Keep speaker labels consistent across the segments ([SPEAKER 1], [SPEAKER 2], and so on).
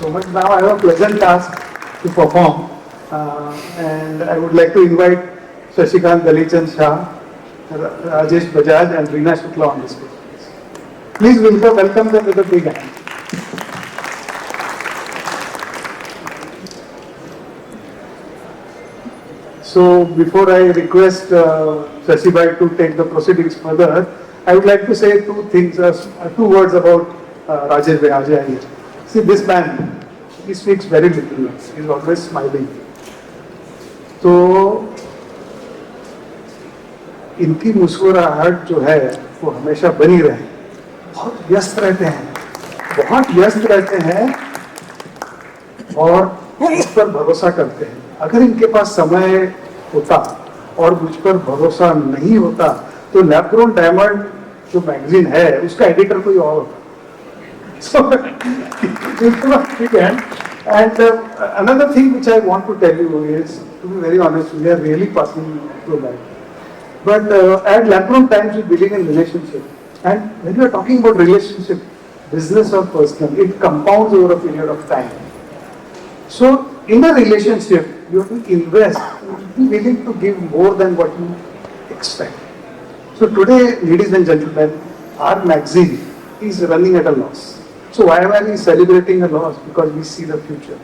[SPEAKER 1] so much. Now I have a pleasant task to perform, and I would like to invite Shashikant Dalichan Shah, Rajesh Bajaj, and Reena Shukla on this stage. Please welcome them with a big hand. So before I request Shashibhai to take the proceedings further, I would like to say two things, two words about Rajesh Bajaj here. See, this man, he speaks very little. He is always smiling. तो इनकी मुस्कुराहट जो है वो हमेशा बनी रहे. बहुत व्यस्त रहते हैं और उस पर भरोसा करते हैं. अगर इनके पास समय होता और मुझ पर भरोसा नहीं होता तो लैब ग्रोन डायमंड जो मैगजीन है उसका एडिटर कोई और होता. And another thing which I want to tell you is, to be very honest, we are really passing through that. But at lab-grown times we believe in relationship. And when we are talking about relationship, business or personal, it compounds over a period of time. So in a relationship, you have to invest, you have to be willing to give more than what you expect. So today, ladies and gentlemen, our magazine is running at a loss. So why are we celebrating a loss? Because we see the future.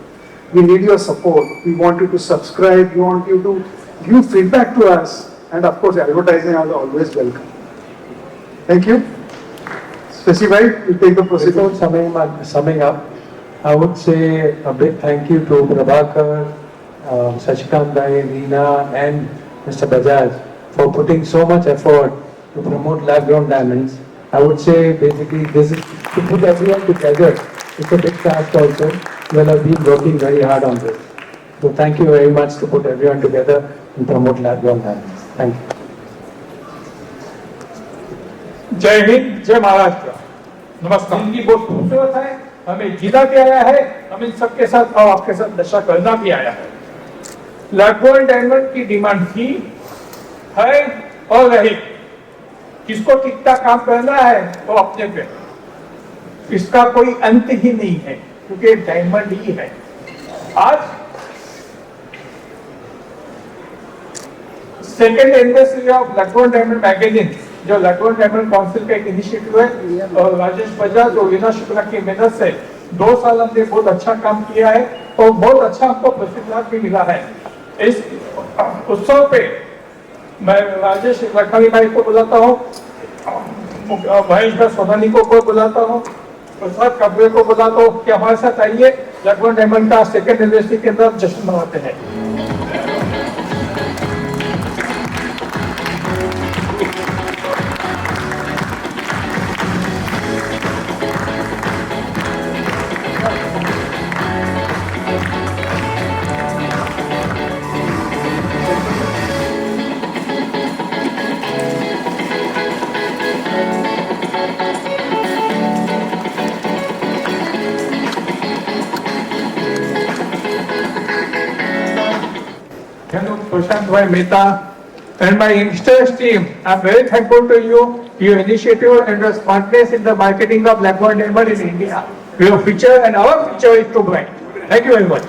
[SPEAKER 1] We need your support. We want you to subscribe. We want you to give feedback to us. And of course, advertising is always welcome. Thank you. Specified, you take the procedure.
[SPEAKER 2] Before summing up, I would say a big thank you to Prabhakar, Shashikant Bhai, Reena and Mr. Bajaj for putting so much effort to promote lab-grown diamonds. I would say basically this is to put everyone together. It's a big task also. You will have been working very hard on this. So thank you very much to put everyone together and promote lab-grown diamonds. Thank you.
[SPEAKER 3] जय हिंद, जय महाराष्ट्र. नमस्कार. जिंदगी बहुत खूबसूरत है, हमें जीना भी आया है, हम इन सबके साथ और आपके साथ नशा करना भी आया है. लैब-ग्रोन डायमंड की डिमांड थी, है और रही. किसको कितना काम करना है वो अपने पे. इसका कोई अंत ही नहीं है क्योंकि डायमंड ही है. आज second anniversary of lab-grown diamond magazine, जो लैब-ग्रोन डायमंड काउंसिल का एक इनिशिएटिव है, और राजेश बजाज और रीना शुक्ला की मेहनत से 2 साल हमने बहुत अच्छा काम किया है और बहुत अच्छा हमको प्रतिफल भी मिला है. इस उत्सव पे मैं राजेश लखानी भाई को बुलाता हूँ, महेश भाई सोनानी को बुलाता हूँ, प्रसाद कबीर को बुलाता हूँ कि हमारे साथ आइए लैब-ग्रोन डायमंड का सेकेंड एनिवर्सरी के अंदर जश्न मनाते हैं. Prashant, Mehta, and my youngsters team, I'm very thankful to you, your initiative and your smartness in the marketing of lab-grown diamond in India. Your future and our future is too bright. Thank you very much.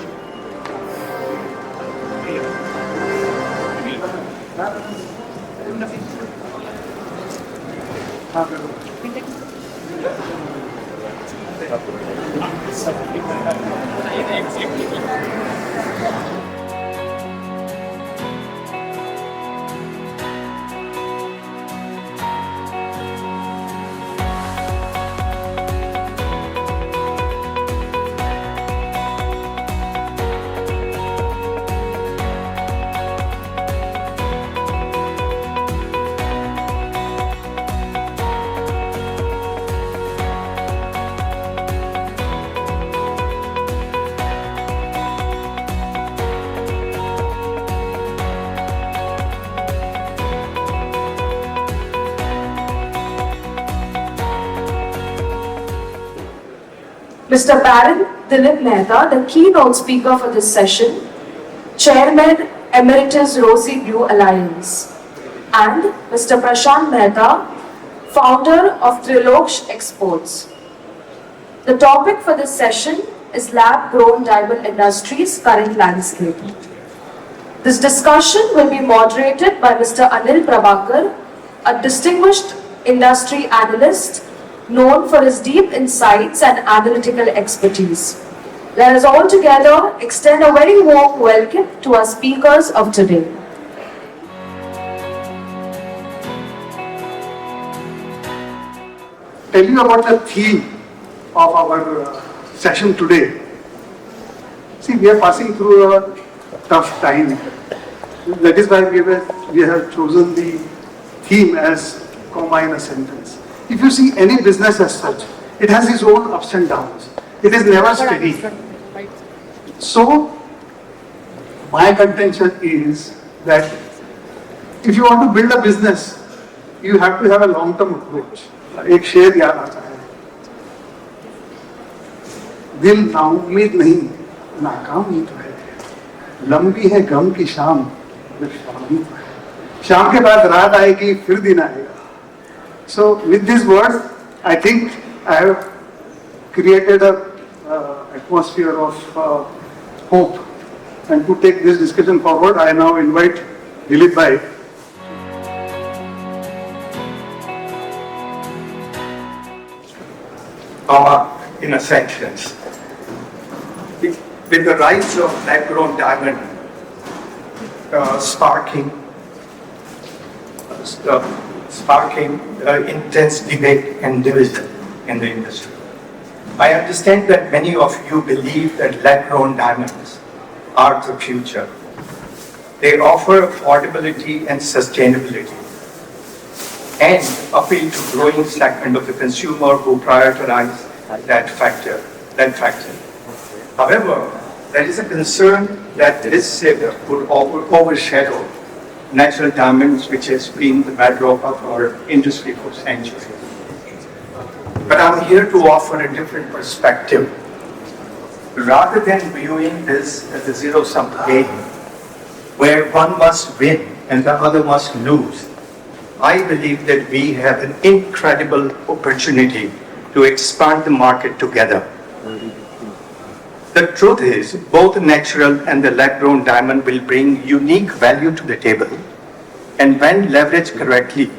[SPEAKER 4] Mr. Baron Dilip Mehta, the keynote speaker for this session, Chairman Emeritus Rosy Blue Alliance, and Mr. Prashant Mehta, founder of Trilokesh Exports. The topic for this session is lab-grown diamond industry's current landscape. This discussion will be moderated by Mr. Anil Prabhakar, a distinguished industry analyst known for his deep insights and analytical expertise. Let us all together extend a very warm welcome to our speakers of today.
[SPEAKER 1] Tell you about the theme of our session today. See, we are passing through a tough time. That is why we have chosen the theme as comma in a sentence. If you see any business as such, it has its own ups and downs. It is never steady. So, my contention is that if you want to build a business, you have to have a long-term approach. एक शेर याद आता है, दिल नाउम्मीद नहीं, नाकाम ही तो है, लंबी है गम की शाम, शाम ही तो है, शाम के बाद रात आएगी फिर दिन आएगा. So with these words, I think I have created a atmosphere of hope, and to take this discussion forward, I now invite Dilip bhai.
[SPEAKER 5] In a sentence. With the rise of lab-grown diamond sparking intense debate and division in the industry. I understand that many of you believe that lab-grown diamonds are the future. They offer affordability and sustainability and appeal to growing segment of the consumer who prioritize that factor. However, there is a concern that this sector would overshadow natural diamonds, which has been the bedrock of our industry for centuries. But I'm here to offer a different perspective. Rather than viewing this as a zero-sum game, where one must win and the other must lose, I believe that we have an incredible opportunity to expand the market together. The truth is, both the natural and the lab-grown diamond will bring unique value to the table. And when leveraged correctly,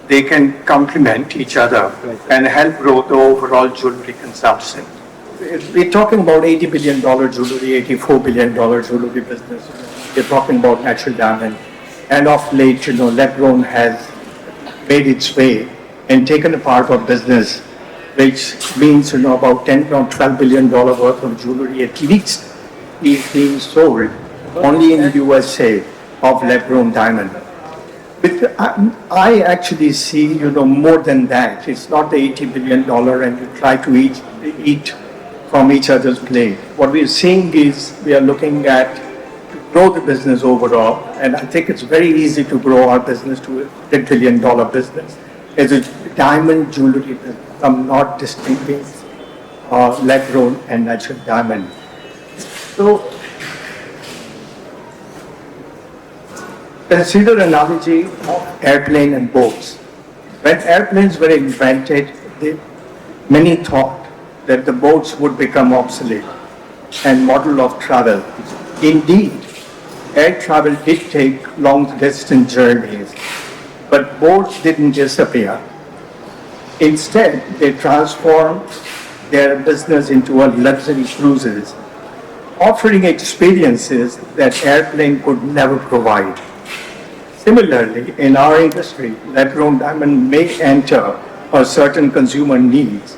[SPEAKER 5] they can complement each other and help grow the overall jewelry consumption. We're talking about $80 billion jewelry, $84 billion jewelry business. We're talking about natural diamond. And of late, lab-grown has made its way and taken a part of business, which means about $10 or $12 billion worth of jewelry at least is being sold only in the USA of lab-grown diamond. But I actually see, more than that. It's not the $80 billion and you try to eat from each other's plate. What we're seeing is we are looking at to grow the business overall, and I think it's very easy to grow our business to a $10 billion business. As a diamond jewelry business, I'm not distinguishing lab-grown and natural diamond. So, consider an analogy of airplane and boats. When airplanes were invented, many thought that the boats would become obsolete and model of travel. Indeed, air travel did take long distance journeys, but boats didn't disappear. Instead, they transformed their business into a luxury cruises, offering experiences that airplane could never provide. Similarly, in our industry, lab-grown diamond may enter a certain consumer needs,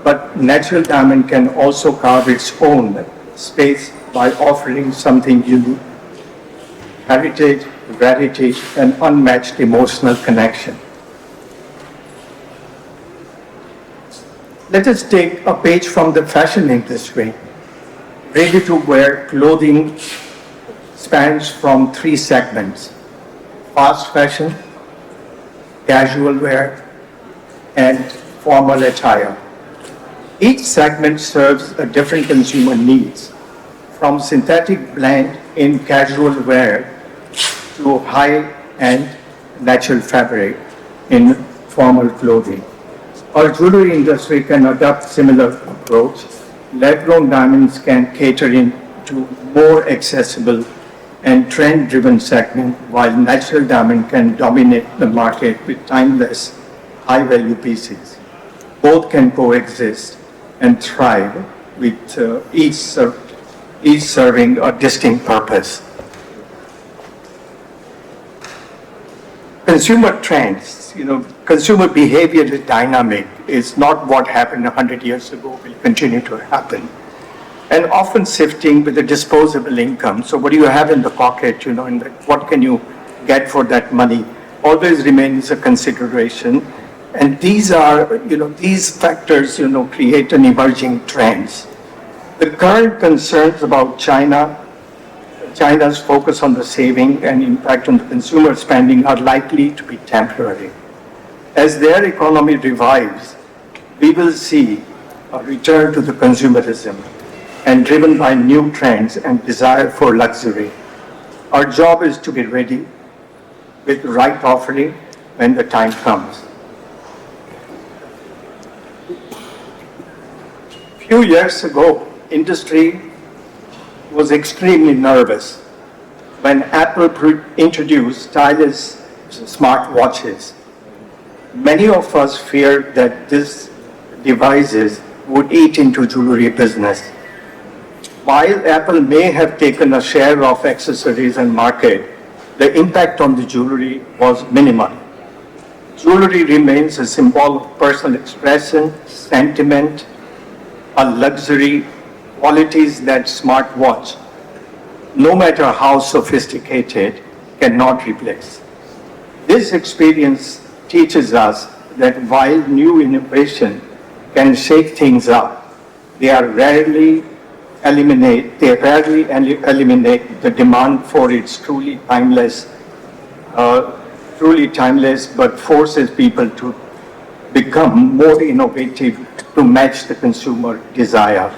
[SPEAKER 5] but natural diamond can also carve its own space by offering something unique, heritage, rarity, and unmatched emotional connection. Let us take a page from the fashion industry. Ready-to-wear clothing spans from three segments: fast fashion, casual wear, and formal attire. Each segment serves a different consumer needs, from synthetic blend in casual wear to high-end natural fabric in formal clothing. Our jewelry industry can adopt similar approach lab-grown diamonds can cater into more accessible and trend-driven segment, while natural diamond can dominate the market with timeless, high-value pieces. Both can coexist and thrive with each serving a distinct purpose. Consumer trends, consumer behavior is dynamic. It's not what happened 100 years ago will continue to happen. And often shifting with the disposable income. So what do you have in the pocket, and what can you get for that money always remains a consideration. And these are, these factors, create an emerging trends. The current concerns about China's focus on the saving and impact on the consumer spending are likely to be temporary. As their economy revives, we will see a return to the consumerism and driven by new trends and desire for luxury. Our job is to be ready with the right offering when the time comes. A few years ago, industry was extremely nervous when Apple introduced stylish smartwatches. Many of us feared that these devices would eat into jewelry business. While Apple may have taken a share of accessories and market, the impact on the jewelry was minimal. Jewelry remains a symbol of personal expression, sentiment, a luxury, qualities that smartwatch, no matter how sophisticated, cannot replace. This experience teaches us that while new innovation can shake things up, they rarely eliminate the demand for its truly timeless, but forces people to become more innovative to match the consumer desire.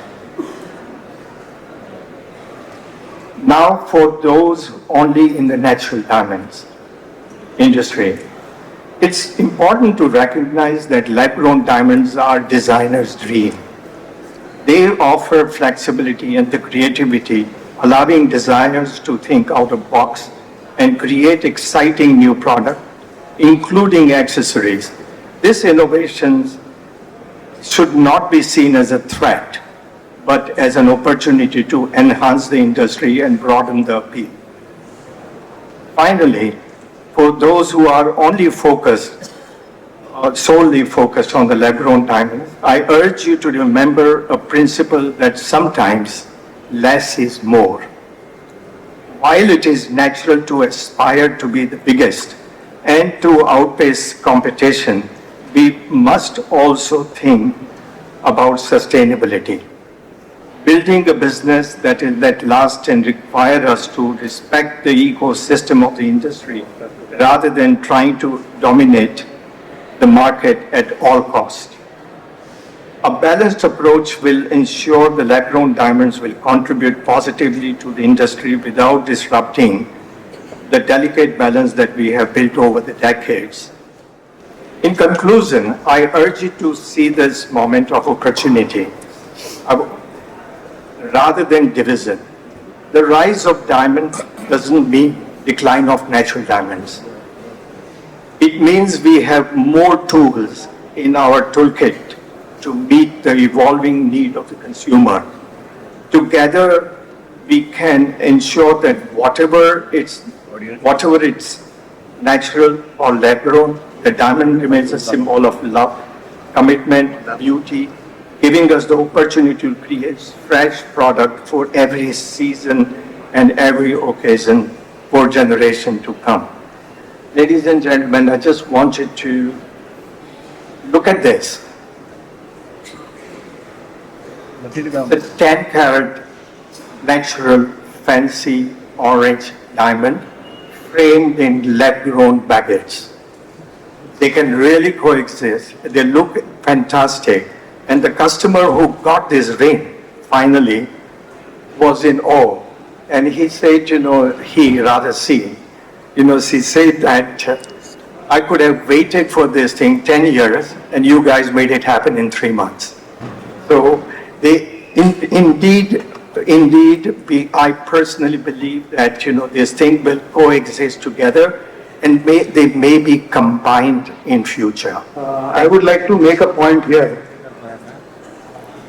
[SPEAKER 5] Now, for those only in the natural diamonds industry, it's important to recognize that lab-grown diamonds are designers' dream. They offer flexibility and the creativity, allowing designers to think out of the box and create exciting new products, including accessories. These innovations should not be seen as a threat, but as an opportunity to enhance the industry and broaden the appeal. Finally, for those who are solely focused on the lab-grown diamond, I urge you to remember a principle that sometimes less is more. While it is natural to aspire to be the biggest and to outpace competition, we must also think about sustainability. Building a business that lasts and requires us to respect the ecosystem of the industry rather than trying to dominate the market at all costs. A balanced approach will ensure the lab-grown diamonds will contribute positively to the industry without disrupting the delicate balance that we have built over the decades. In conclusion, I urge you to see this moment of opportunity rather than division. The rise of diamonds doesn't mean decline of natural diamonds. It means we have more tools in our toolkit to meet the evolving need of the consumer. Together, we can ensure that whatever it's natural or lab-grown, the diamond remains a symbol of love, commitment, beauty, giving us the opportunity to create fresh product for every season and every occasion for generation to come. Ladies and gentlemen, I just wanted to look at this. The 10-carat natural fancy orange diamond framed in lab-grown baguettes. They can really coexist. They look fantastic. And the customer who got this ring finally was in awe. And he said, she said that I could have waited for this thing 10 years and you guys made it happen in 3 months. So they I personally believe that, this thing will coexist together and they may be combined in future.
[SPEAKER 1] I would like to make a point here.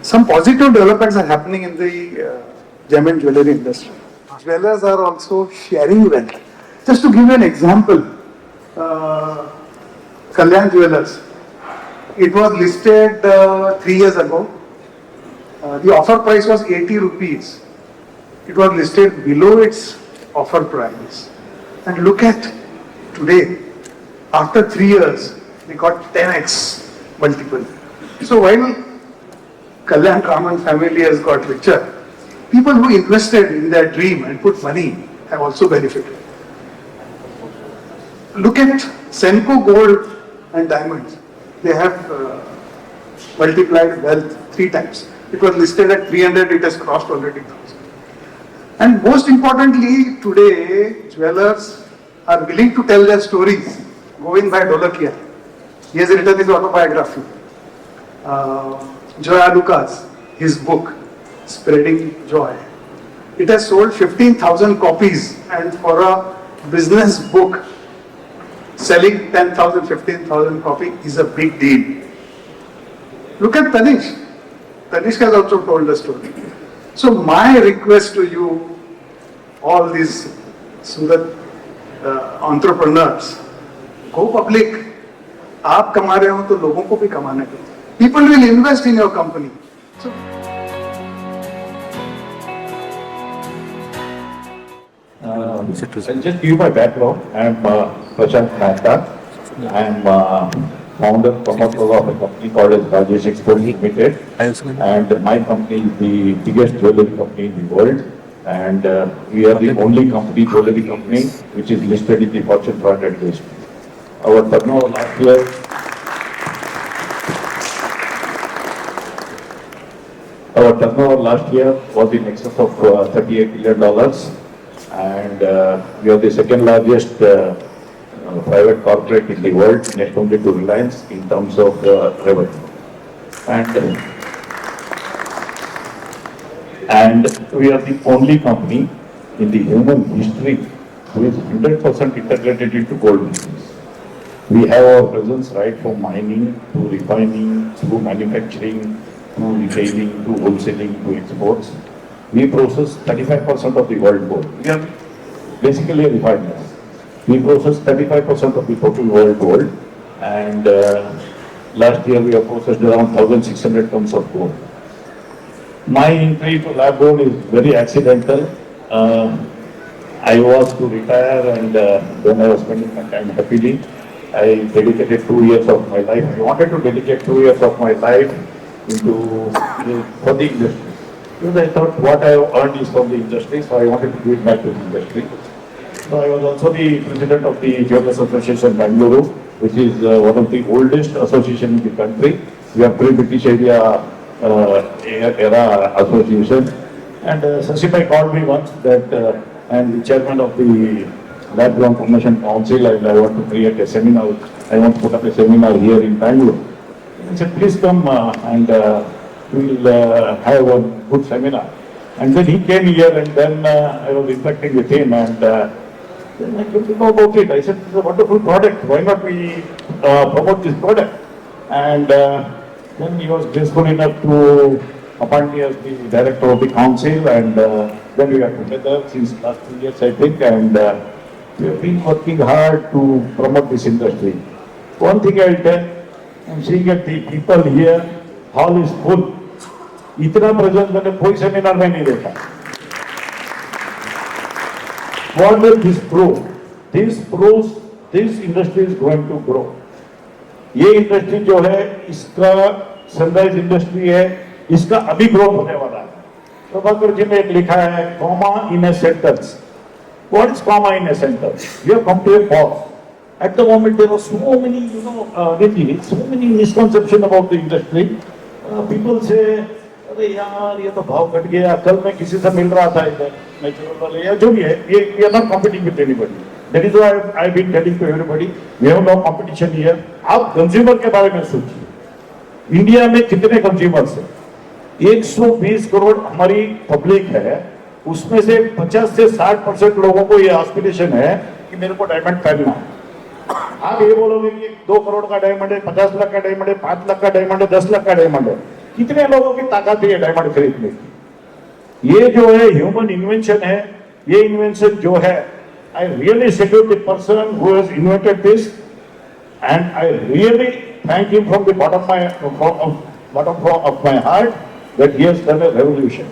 [SPEAKER 1] Some positive developments are happening in the gem and jewelry industry. Jewelers are also sharing wealth. Just to give you an example, Kalyan Jewelers, it was listed 3 years ago. The offer price was 80 rupees. It was listed below its offer price. And look at today, after 3 years, they got 10x multiple. So while Kalyan Raman family has got richer, people who invested in their dream and put money have also benefited. Look at Senco Gold and Diamonds. They have multiplied wealth 3 times. It was listed at 300, it has crossed already 1,000. And most importantly, today, jewelers are willing to tell their stories. Govind Bhai Dholakia, he has written his autobiography. Ayanikaa, his book, Spreading Joy. It has sold 15,000 copies, and for a business book, selling 10,000, 15,000 copies is a big deal. Look at Tanish. Tanish has also told the story. So my request to you, all these Surat entrepreneurs, go public. आप कमा रहे हो तो लोगों को भी कमाना चाहिए. People will invest in your company. So,
[SPEAKER 6] I'll just give you my background. I am Prashant Mehta. I am founder, promoter of a company called as Rajesh Export Limited. And my company is the biggest jewelry company in the world. And we are the only company, jewelry company, which is listed in the Fortune 500 list. Our turnover last year was in excess of $38 billion. And we are the second largest private corporate in the world, next only to Reliance in terms of revenue. And we are the only company in the human history who is 100% integrated into gold business. We have our presence right from mining to refining to manufacturing to retailing to wholesaling to exports. We process 35% of the world gold. We are basically a refiner. We process 35% of the total world gold, and last year we have processed around 1,600 tons of gold. My entry to lab gold is very accidental. I was to retire, and when I was spending my time happily, I dedicated 2 years of my life. I wanted to dedicate 2 years of my life for the industry. Because I thought what I have earned is from the industry, so I wanted to give it back to the industry. So I was also the president of the Jewelers Association Bangalore, which is one of the oldest associations in the country. We are pre-British era association. And Sasibai called me once that I am the chairman of the Lab Grown Promotion Council, and I want to create a seminar. I want to put up a seminar here in Bangalore. I said, please come and we'll have a good seminar. And then he came here, and then I was interacting with him, and then I came to know about it. I said, it's a wonderful product. Why not we promote this product? And then he was graceful enough to appoint me as the director of the council, and then we are together since last 2 years, I think, and we have been working hard to promote this industry. One thing I will tell, I'm seeing that the people here, hall is full. इतना presence मैंने कोई seminar में नहीं देखा. What will this prove? This proves this industry is going to grow. ये industry जो है, इसका सनराइज इंडस्ट्री है, इसका अभी ग्रोथ होने वाला है. प्रभाकर जी ने एक लिखा है, comma in a sentence. What is comma in a sentence? We have come to a pause. At the moment, there are so many, so many misconceptions about the industry. People say, अरे यार ये तो भाव घट गया, कल मैं किसी से मिल रहा था इधर नेचुरल वाले या जो भी है, we are not competing with anybody. That is why I've been telling to everybody, we have no competition here. आप कंज्यूमर के बारे में सोचिए. इंडिया में कितने कंज्यूमर्स हैं? 120 करोड़ हमारी पब्लिक है, उसमें से 50 से 60% लोगों को ये एस्पिरेशन है कि मेरे को डायमंड पहनना है। आप ये बोलोगे कि 2 करोड़ का डायमंड है, 50 लाख का डायमंड है, 5 लाख का डायमंड है, 10 लाख का डायमंड है, कितने लोगों की ताकत है डायमंड खरीदने की? ये जो है ह्यूमन इन्वेंशन है, ये इन्वेंशन जो है, I really salute the person who has invented this and I really thank him from the bottom of my heart that he has done a revolution.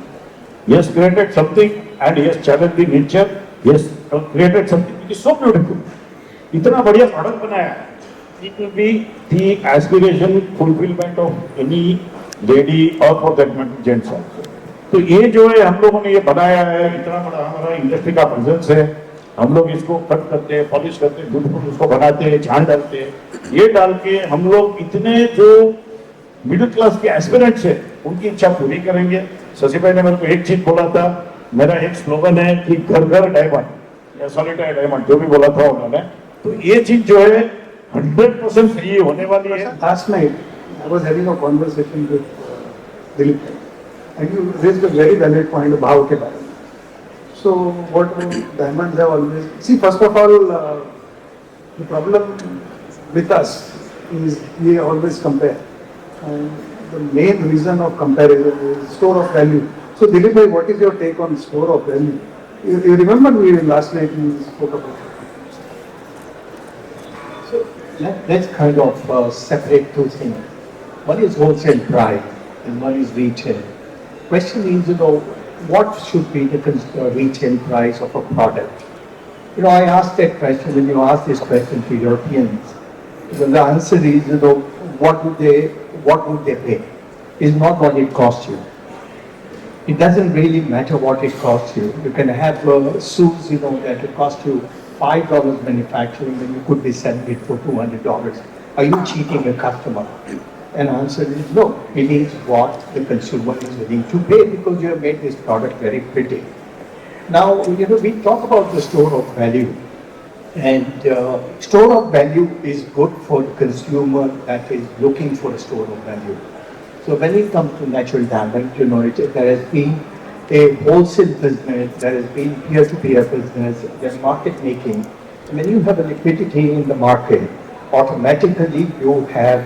[SPEAKER 6] He has created something and he has challenged the nature. He has created something which is so beautiful. इतना बढ़िया product बनाया. It will be the aspiration fulfillment of any lady or for that matter gents also. तो ये जो है हम लोगों ने ये बनाया है, इतना बड़ा हमारा इंडस्ट्री का प्रेजेंस है. हम लोग इसको कट करते हैं, पॉलिश करते हैं, ब्यूटीफुल उसको बनाते हैं, झाड़ डालते हैं. ये डाल के हम लोग इतने जो मिडिल क्लास के एस्पिरेंट्स है उनकी इच्छा पूरी करेंगे. शशि भाई ने मेरे को एक चीज बोला था, मेरा एक स्लोगन है कि घर घर डायमंड या सॉलिटायर डायमंड, जो भी बोला था उन्होंने. तो ये चीज जो है 100% सही होने वाली है.
[SPEAKER 1] Last night I was having a conversation with Dilip, and you raised a very valid point about के बारे में. So what diamonds have always, see, first of all, the problem with us is we always compare, and the main reason of comparison is store of value. So Dilip bhai, what is your take on store of value? You remember last night we spoke about it.
[SPEAKER 7] So let's kind of separate two things. One is wholesale price and one is retail. Question is, what should be the retail price of a product? I asked that question when you ask this question to Europeans. The answer is, what would they pay? Is not what it costs you. It doesn't really matter what it costs you. You can have shoes, that will cost you $5 manufacturing, and you could be selling it for $200. Are you cheating a customer? And answer is no. It is what the consumer is willing to pay because you have made this product very pretty. Now, we talk about the store of value, and store of value is good for the consumer that is looking for a store of value. So when it comes to natural diamond, there has been a wholesale business, there has been peer-to-peer business, there's market making. When you have a liquidity in the market, automatically you have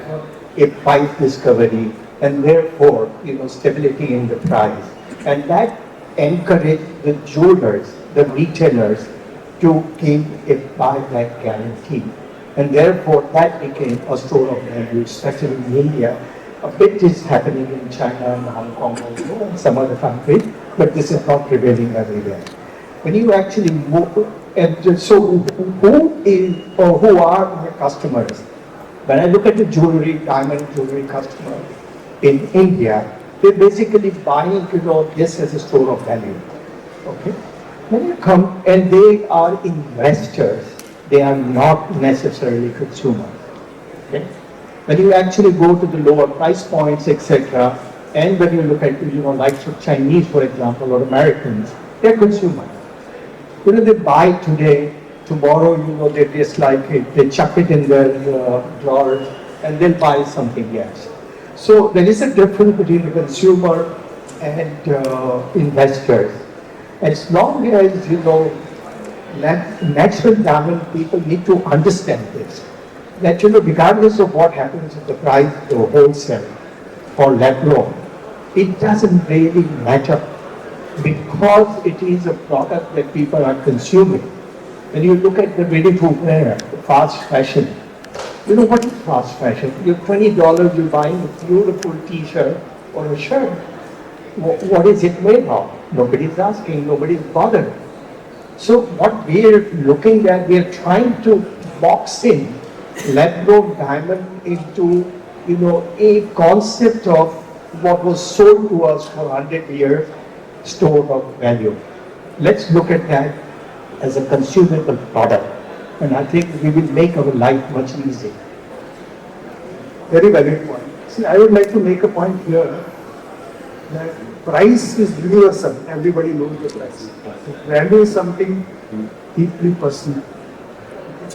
[SPEAKER 7] a price discovery and therefore stability in the price, and that encouraged the jewelers, the retailers, to give a buyback guarantee, and therefore that became a store of value, especially in India. A bit is happening in China and Hong Kong also and some other countries, but this is not prevailing everywhere. When you actually move, and so who are the customers? When I look at the diamond jewelry customer in India, they're basically buying, this as a store of value. Okay? When you come, and they are investors, they are not necessarily consumers. Okay? When you actually go to the lower price points, etc., and when you look at, likes of Chinese, for example, or Americans, they're consumers. They buy today, tomorrow, they dislike it, they chuck it in their drawers, and they'll buy something else. So there is a difference between the consumer and investors. As long as, natural diamond people need to understand this, that, regardless of what happens with the price, the wholesale or lab-grown, it doesn't really matter because it is a product that people are consuming. When you look at the ready-to-wear, fast fashion, what is fast fashion? You're $20, you're buying a beautiful t-shirt or a shirt. What is it made of? Nobody's asking, nobody's bothered. So what we're looking at, we're trying to box in lab-grown diamond into, a concept of what was sold to us for 100 years, store of value. Let's look at that as a consumable product, and I think we will make our life much easier.
[SPEAKER 1] Very valid point. See, I would like to make a point here that price is universal. Everybody knows the price. Value is something deeply personal.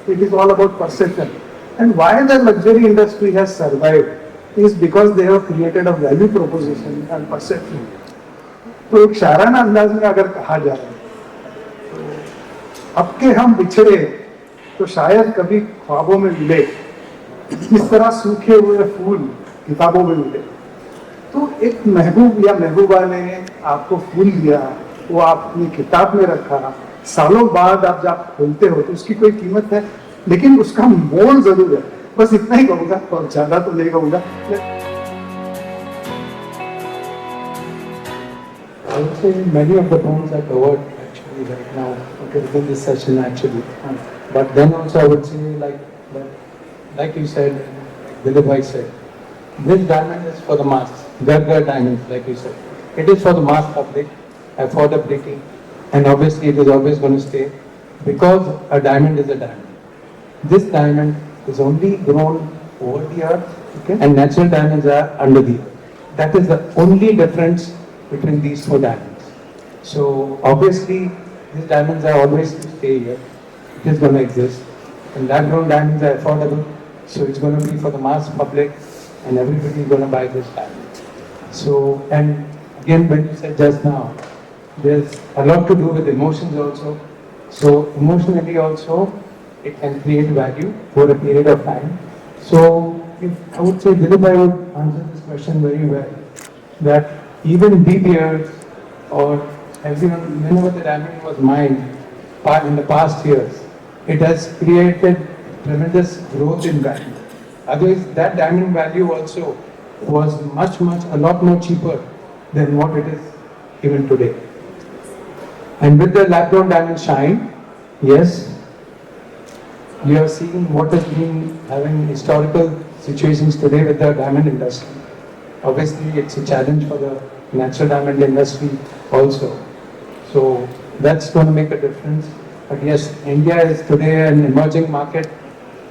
[SPEAKER 1] It is all about perception. And why the luxury industry has survived is because they have created a value proposition and perception. तो एक शायराना अंदाज में अगर कहा जाए तो अब के हम बिछड़े तो शायद कभी ख्वाबों में मिले, इस तरह सूखे हुए फूल किताबों में मिले। तो एक महबूब या महबूबा ने आपको फूल दिया, वो आपने किताब में रखा, सालों बाद आप जब खोलते हो तो उसकी कोई कीमत है, लेकिन उसका मोल जरूर है। बस इतना ही कहूँगा और ज़्यादा तो नहीं कहूँगा।
[SPEAKER 2] I would say many of the points are covered actually right now, okay, within this session actually. But then also I would say like you said, Dilip I said, this diamond is for the mass. Gargar diamonds, like you said. It is for the mass public, affordability, and obviously it is always going to stay because a diamond is a diamond. This diamond is only grown over the earth, okay, and natural diamonds are under the earth. That is the only difference between these two diamonds. So obviously these diamonds are always to stay here. It is going to exist. And lab grown diamonds are affordable, so it's going to be for the mass public and everybody is going to buy this diamond. So, and again when you said just now, there's a lot to do with emotions also. So emotionally also it can create value for a period of time. So if I would say Dilip, I would answer this question very well, that even BBers or everyone, whenever the diamond was mined in the past years, it has created tremendous growth in value. Otherwise, that diamond value also was a lot more cheaper than what it is even today. And with the lab-grown diamond shine, yes, you have seen what has been having historical situations today with the diamond industry. Obviously, it's a challenge for the natural diamond industry also. So that's going to make a difference. But yes, India is today an emerging market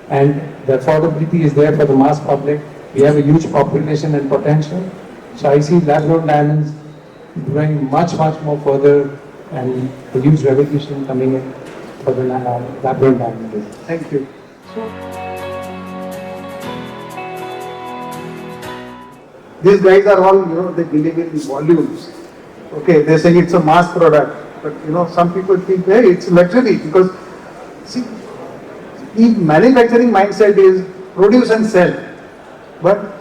[SPEAKER 2] and the affordability is there for the mass public. We have a huge population and potential. So I see lab-grown diamonds growing much more further and a huge revolution coming in for the lab-grown diamond business.
[SPEAKER 1] Thank you. These guys are all, they believe in volumes. Okay, they're saying it's a mass product. But, some people think, hey, it's luxury because, see, the manufacturing mindset is produce and sell. But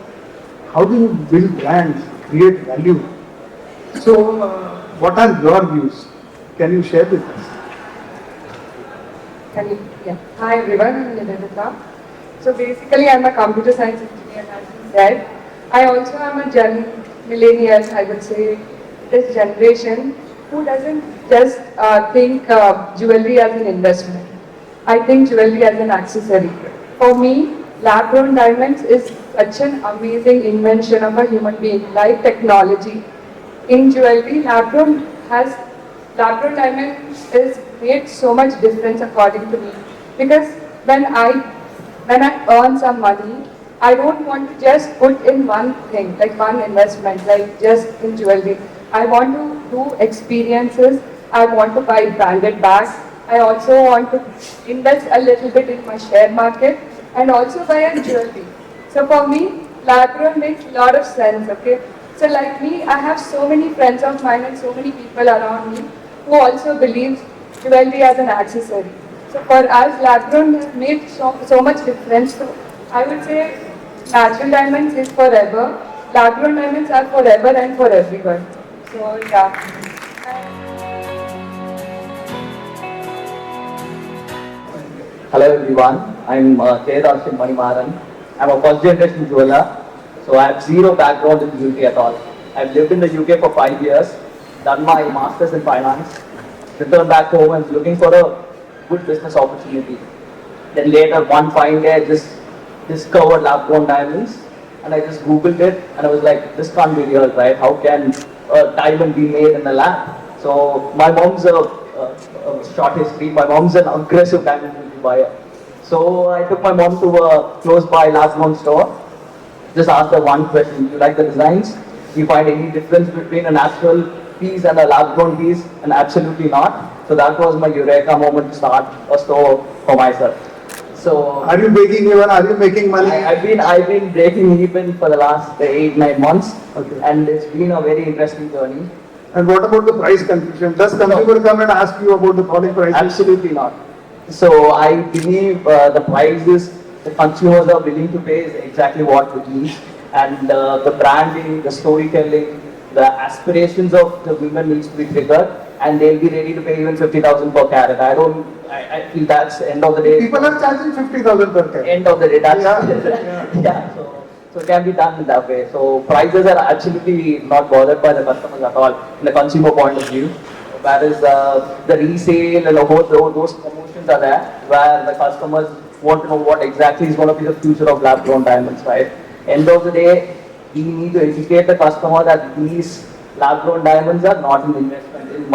[SPEAKER 1] how do you build brands, create value? So, what are your views? Can you share with us?
[SPEAKER 8] Yeah. Hi everyone, I'm Nivedita. So basically I'm a computer science engineer, as you said. I also am a millennial, I would say, this generation who doesn't just think jewelry as an investment. I think jewelry as an accessory. For me, lab-grown diamonds is such an amazing invention of a human being, like technology. In jewelry, lab-grown diamonds is made so much difference according to me. Because when I earn some money, I don't want to just put in one thing, like one investment, like just in jewelry. I want to do experiences. I want to buy branded bags. I also want to invest a little bit in my share market and also buy a jewelry. So for me, lab-grown makes a lot of sense, okay? So like me, I have so many friends of mine and so many people around me who also believe jewelry as an accessory. So for us, lab-grown has made so much difference. So I would say natural diamonds is forever. Lab-grown diamonds are forever and for everyone. So yeah.
[SPEAKER 9] Hello everyone, I'm Darshan Manimaran. I'm a first generation jeweler, so I have zero background in the UK at all. I've lived in the UK for 5 years, done my masters in finance, returned back home and was looking for a good business opportunity. Then later, one fine day, I just discovered lab-grown diamonds and I just googled it and I was like, this can't be real, right? How can a diamond be made in a lab? So my mom's a short history. My mom's an aggressive diamond jewelry buyer. So I took my mom to a close by lab-grown store. Just asked her one question: do you like the designs? Do you find any difference between a natural piece and a lab-grown piece? And absolutely not. So that was my eureka moment to start a store for myself. So
[SPEAKER 1] Are you breaking even? Are you making money?
[SPEAKER 9] I've been breaking even for the last 8-9 months,
[SPEAKER 1] Okay.
[SPEAKER 9] and it's been a very interesting journey.
[SPEAKER 1] And what about the price confusion? Does consumer come and ask you about the falling prices?
[SPEAKER 9] Absolutely not. So I believe the prices the consumers are willing to pay is exactly what it needs, and the branding, the storytelling, the aspirations of the women needs to be triggered, and they'll be ready to pay even 50,000 per carat. I feel that's end of the day.
[SPEAKER 1] People are charging 50,000 per carat.
[SPEAKER 9] End of the day, that's
[SPEAKER 1] Yeah.
[SPEAKER 9] yeah. So it can be done in that way. So prices are absolutely not bothered by the customers at all in the consumer point of view. Whereas the resale and those promotions are there where the customers want to know what exactly is going to be the future of lab-grown diamonds, right? End of the day, we need to educate the customer that these lab-grown diamonds are not an investment in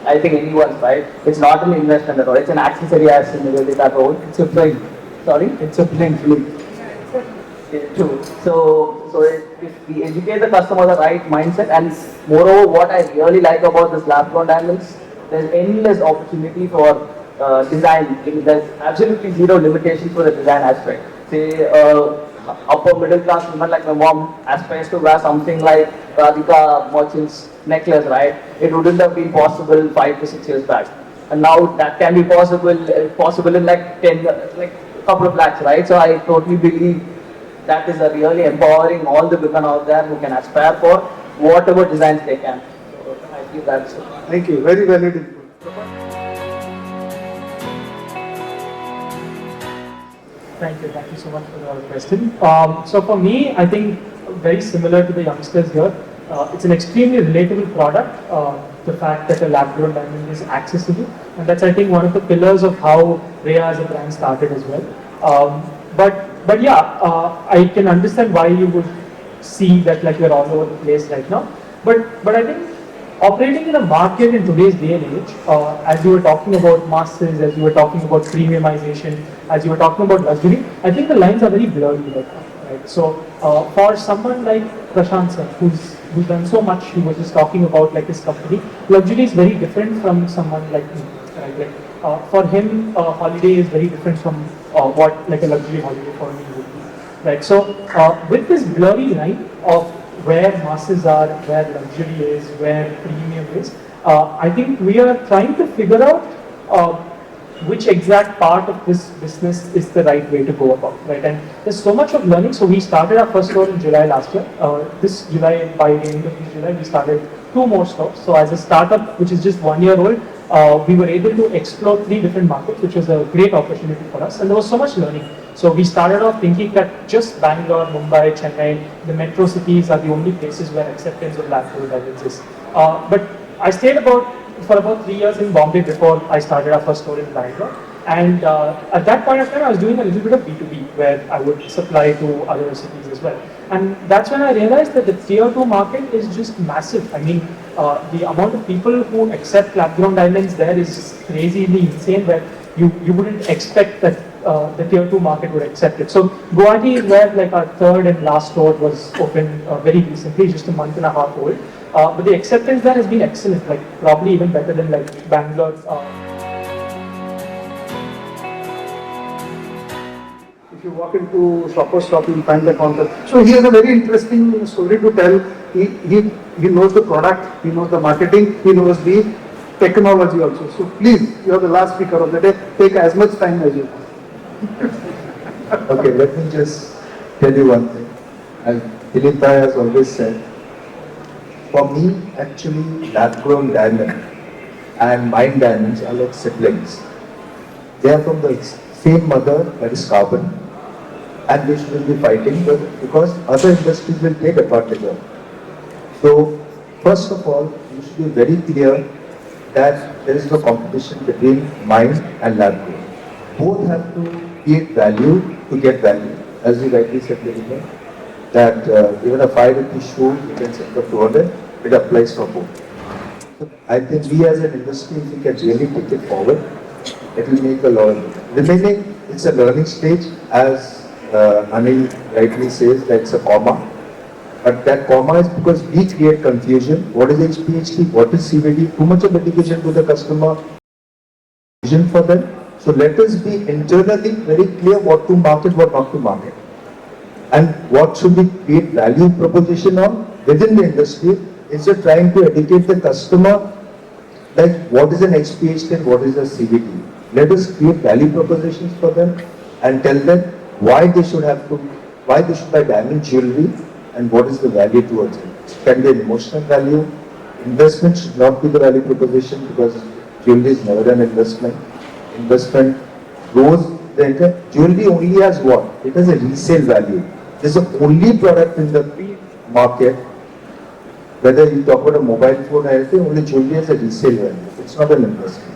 [SPEAKER 9] I think anyone's, right? It's not an investment at all. It's an accessory as Nivedita told.
[SPEAKER 2] It's a bling.
[SPEAKER 9] Sorry?
[SPEAKER 2] It's a bling.
[SPEAKER 9] True. So if we educate the customer the right mindset, and moreover, what I really like about this lab-grown diamonds, there's endless opportunity for design. There's absolutely zero limitations for the design aspect. Say, upper middle class women like my mom aspires to wear something like Ayanikaa merchant's necklace, right? It wouldn't have been possible 5 to 6 years back, and now that can be possible in like 10, like a couple of lakhs, right? So I totally believe that is a really empowering all the women out there who can aspire for whatever designs they can. So I feel that's it.
[SPEAKER 1] Thank you. Very valid input.
[SPEAKER 10] Thank you so much for the question. So for me, I think very similar to the youngsters here, it's an extremely relatable product. The fact that a lab-grown diamond is accessible, and that's I think one of the pillars of how Jeya as a brand started as well. But yeah, I can understand why you would see that like you're all over the place right now. But I think operating in a market in today's day and age, as you were talking about masses, as you were talking about premiumization, as you were talking about luxury, I think the lines are very blurry right now. Right? So for someone like Prashant sir, who's done so much, he was just talking about like his company, luxury is very different from someone like me. Right? Like, for him, a holiday is very different from what like a luxury holiday for me would be. Right? So with this blurry line of where masses are, where luxury is, where premium is, I think we are trying to figure out which exact part of this business is the right way to go about, right? And there's so much of learning. So we started our first store in July last year. This July, by the end of this July, we started 2 more stores. So as a startup, which is just 1 year old, we were able to explore 3 different markets, which was a great opportunity for us. And there was so much learning. So we started off thinking that just Bangalore, Mumbai, Chennai, the metro cities are the only places where acceptance of lab-grown diamonds is. But I stayed for about 3 years in Bombay before I started our first store in Bangalore. And at that point of time, I was doing a little bit of B2B, where I would supply to other cities as well. And that's when I realized that the tier 2 market is just massive. I mean, the amount of people who accept lab-grown diamonds there is crazily insane, where you wouldn't expect that the tier 2 market would accept it. So Guwahati is where like our 3rd and last store was opened very recently, just a month and a half old. But the acceptance there has been excellent, like probably even better than like Bangalore.
[SPEAKER 1] If you walk into Shopper's shop, you'll find the counter. So he has a very interesting story to tell. He knows the product, he knows the marketing, he knows the technology also. So please, you are the last speaker of the day. Take as much time as you want.
[SPEAKER 11] Okay, let me just tell you one thing. As Dilip has always said, for me, actually, lab-grown diamond and mine diamonds are like siblings. They are from the same mother, that is carbon, and they shouldn't be fighting because other industries will take advantage of. So, first of all, you should be very clear that there is no competition between mine and lab-grown. Both have to create value to get value. As you rightly said, Dilip, that even a 5 rupee shoe you can sell for 200, it applies for both. So I think we as an industry, if we can really take it forward, it will make a lot of remaining. It's a learning stage, as Anil rightly says, that it's a comma. But that comma is because we create confusion. What is HPHT? What is CVD? Too much of education to the customer. Vision for them. So let us be internally very clear what to market, what not to market. And what should we create value proposition on within the industry instead of trying to educate the customer like what is an XPH and what is a CVT. Let us create value propositions for them and tell them why they should buy diamond jewelry and what is the value towards it. It can be an emotional value. Investment should not be the value proposition because jewelry is never an investment. Investment grows, jewelry only has what? It has a resale value. It is the only product in the market, whether you talk about a mobile phone or anything, only jewelry has a resale value. It's not an investment.